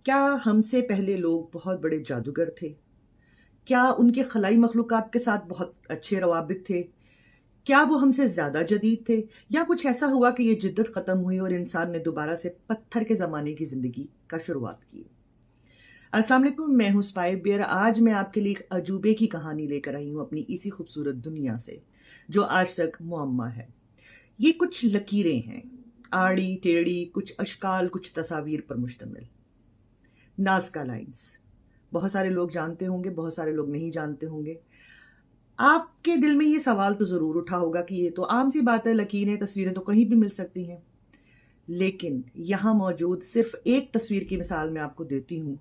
کیا ہم سے پہلے لوگ بہت بڑے جادوگر تھے؟ کیا ان کے خلائی مخلوقات کے ساتھ بہت اچھے روابط تھے؟ کیا وہ ہم سے زیادہ جدید تھے؟ یا کچھ ایسا ہوا کہ یہ جدت ختم ہوئی اور انسان نے دوبارہ سے پتھر کے زمانے کی زندگی کا شروعات کی؟ السلام علیکم، میں ہوں سپائی بیئر۔ آج میں آپ کے لیے ایک عجوبے کی کہانی لے کر آئی ہوں اپنی اسی خوبصورت دنیا سے جو آج تک معمہ ہے۔ یہ کچھ لکیریں ہیں، آڑی ٹیڑھی، کچھ اشکال، کچھ تصاویر پر مشتمل۔ نازکا لائنز بہت سارے لوگ جانتے ہوں گے، بہت سارے لوگ نہیں جانتے ہوں گے۔ آپ کے دل میں یہ سوال تو ضرور اٹھا ہوگا کہ یہ تو عام سی بات ہے، لکیریں تصویریں تو کہیں بھی مل سکتی ہیں، لیکن یہاں موجود صرف ایک تصویر کی مثال میں آپ کو دیتی ہوں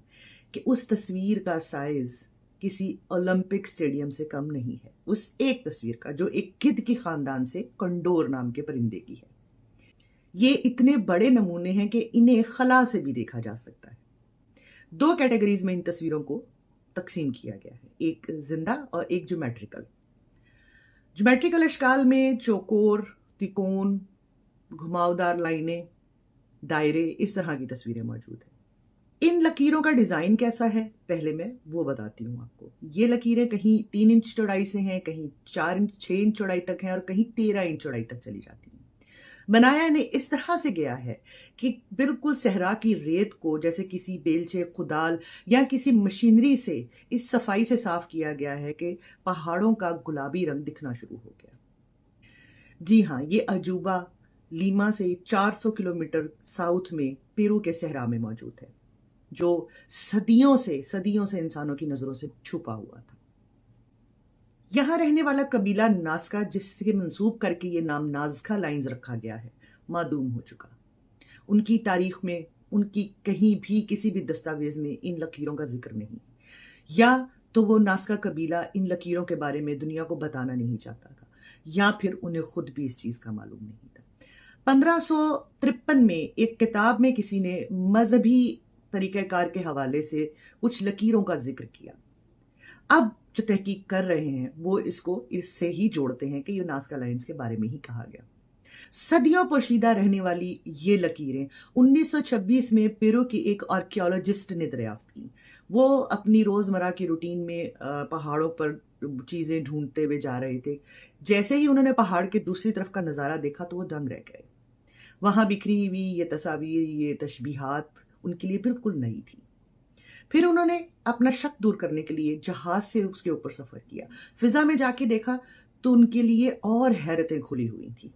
کہ اس تصویر کا سائز کسی اولمپک سٹیڈیم سے کم نہیں ہے، اس ایک تصویر کا جو ایک گدھ کی خاندان سے کنڈور نام کے پرندے کی ہے۔ یہ اتنے بڑے نمونے ہیں کہ انہیں خلا سے بھی دیکھا جا سکتا ہے۔ دو کیٹیگریز میں ان تصویروں کو تقسیم کیا گیا ہے، ایک زندہ اور ایک جیومیٹریکل۔ جیومیٹریکل اشکال میں چوکور، تکون، گھماؤدار لائنیں، دائرے، اس طرح کی تصویریں موجود ہیں۔ ان لکیروں کا ڈیزائن کیسا ہے پہلے میں وہ بتاتی ہوں آپ کو۔ یہ لکیریں کہیں 3 انچ چوڑائی سے ہیں، کہیں 4 انچ 6 انچ چوڑائی تک ہیں اور کہیں 13 انچ چوڑائی تک چلی جاتی ہیں۔ بنایا انہیں اس طرح سے گیا ہے کہ بالکل صحرا کی ریت کو جیسے کسی بیلچے، کدال یا کسی مشینری سے اس صفائی سے صاف کیا گیا ہے کہ پہاڑوں کا گلابی رنگ دکھنا شروع ہو گیا۔ جی ہاں، یہ عجوبہ لیما سے 400 کلومیٹر ساؤتھ میں پیرو کے صحرا میں موجود ہے، جو صدیوں سے انسانوں کی نظروں سے چھپا ہوا تھا۔ یہاں رہنے والا قبیلہ نازکا، جس سے منسوب کر کے یہ نام نازکا لائنز رکھا گیا ہے، معدوم ہو چکا۔ ان کی تاریخ میں، ان کی کہیں بھی کسی بھی دستاویز میں ان لکیروں کا ذکر نہیں، یا تو وہ نازکا قبیلہ ان لکیروں کے بارے میں دنیا کو بتانا نہیں چاہتا تھا، یا پھر انہیں خود بھی اس چیز کا معلوم نہیں تھا۔ 1553 میں ایک کتاب میں کسی نے مذہبی طریقہ کار کے حوالے سے کچھ لکیروں کا ذکر کیا۔ اب جو تحقیق کر رہے ہیں وہ اس سے ہی جوڑتے ہیں کہ یہ نازکا لائنز کے بارے میں ہی کہا گیا۔ صدیوں پوشیدہ رہنے والی یہ لکیریں 1926 میں پیرو کی ایک آرکیولوجسٹ نے دریافت کی۔ وہ اپنی روزمرہ کی روٹین میں پہاڑوں پر چیزیں ڈھونڈتے ہوئے جا رہے تھے۔ جیسے ہی انہوں نے پہاڑ کے دوسری طرف کا نظارہ دیکھا تو وہ دنگ رہ گئے۔ وہاں بکھری ہوئی یہ تصاویر، یہ تشبیہات ان کے لیے بالکل نئی تھی۔ پھر انہوں نے اپنا شک دور کرنے کے لیے جہاز سے اس کے اوپر سفر کیا۔ فضا میں جا کے دیکھا تو ان کے لیے اور حیرتیں کھلی ہوئی تھیں۔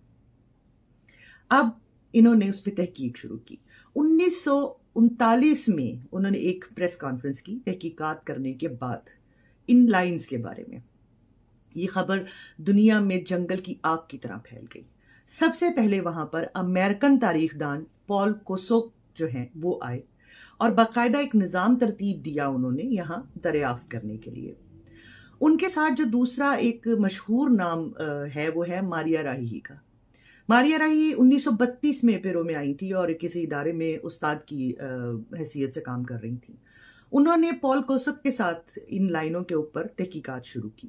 اب انہوں نے اس پہ تحقیق شروع کی۔ 1939 میں انہوں نے ایک پریس کانفرنس کی تحقیقات کرنے کے بعد ان لائنز کے بارے میں۔ یہ خبر دنیا میں جنگل کی آگ کی طرح پھیل گئی۔ سب سے پہلے وہاں پر امریکن تاریخ دان پال کوسوک جو ہیں وہ آئے اور باقاعدہ ایک نظام ترتیب دیا انہوں نے یہاں دریافت کرنے کے لیے۔ ان کے ساتھ جو دوسرا ایک مشہور نام ہے وہ ہے ماریا راہی کا۔ ماریا راہی 1932 میں پیرو میں آئی تھی اور کسی ادارے میں استاد کی حیثیت سے کام کر رہی تھیں۔ انہوں نے پال کوسک کے ساتھ ان لائنوں کے اوپر تحقیقات شروع کی۔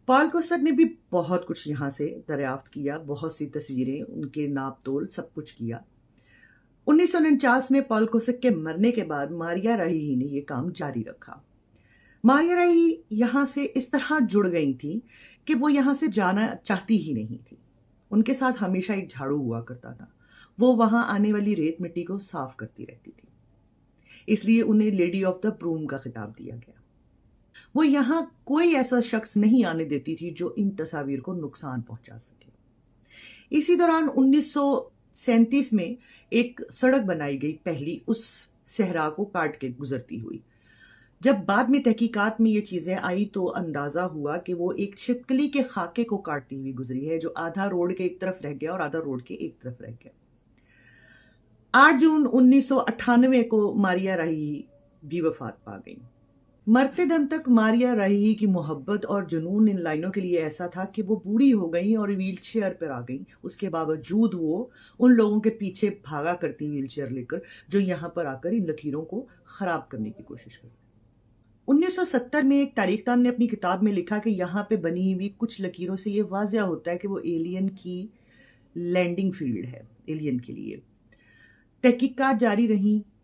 پال کوسک نے بھی بہت کچھ یہاں سے دریافت کیا، بہت سی تصویریں، ان کے ناپ تول، سب کچھ کیا۔ 1949 میں پال کوسک کے مرنے کے بعد ماریا راہی نے یہ کام جاری رکھا۔ ماریا راہی یہاں سے اس طرح جڑ گئی تھی کہ وہ یہاں سے جانا چاہتی ہی نہیں تھی۔ ان کے ساتھ ہمیشہ ایک جھاڑو ہوا کرتا تھا، وہ وہاں آنے والی ریت مٹی کو صاف کرتی رہتی تھی، اس لیے انہیں لیڈی آف دا بروم کا خطاب دیا گیا۔ وہ یہاں کوئی ایسا شخص نہیں آنے دیتی تھی جو ان تصاویر کو نقصان پہنچا سکے۔ اسی دوران 1937 میں ایک سڑک بنائی گئی، پہلی اس صحرا کو کاٹ کے گزرتی ہوئی۔ جب بعد میں تحقیقات میں یہ چیزیں آئی تو اندازہ ہوا کہ وہ ایک چھپکلی کے خاکے کو کاٹتی ہوئی گزری ہے جو آدھا روڈ کے ایک طرف رہ گیا اور آدھا روڈ کے ایک طرف رہ گیا۔ 8 جون 1998 کو ماریا راہی بھی وفات پا گئی۔ مرتے دم تک ماریا راہی کی محبت اور جنون ان لائنوں کے لیے ایسا تھا کہ وہ بوڑھی ہو گئیں اور ویل چیئر پر آ گئیں۔ اس کے باوجود وہ ان لوگوں کے پیچھے بھاگا کرتی ویل چیئر لے کر جو یہاں پر آ کر ان لکیروں کو خراب کرنے کی کوشش کرتے۔ 1970 میں ایک تاریخ دان نے اپنی کتاب میں لکھا کہ یہاں پہ بنی ہوئی کچھ لکیروں سے یہ واضح ہوتا ہے کہ وہ ایلین کی لینڈنگ فیلڈ ہے، ایلین کے لیے۔ تحقیقات جاری رہیں،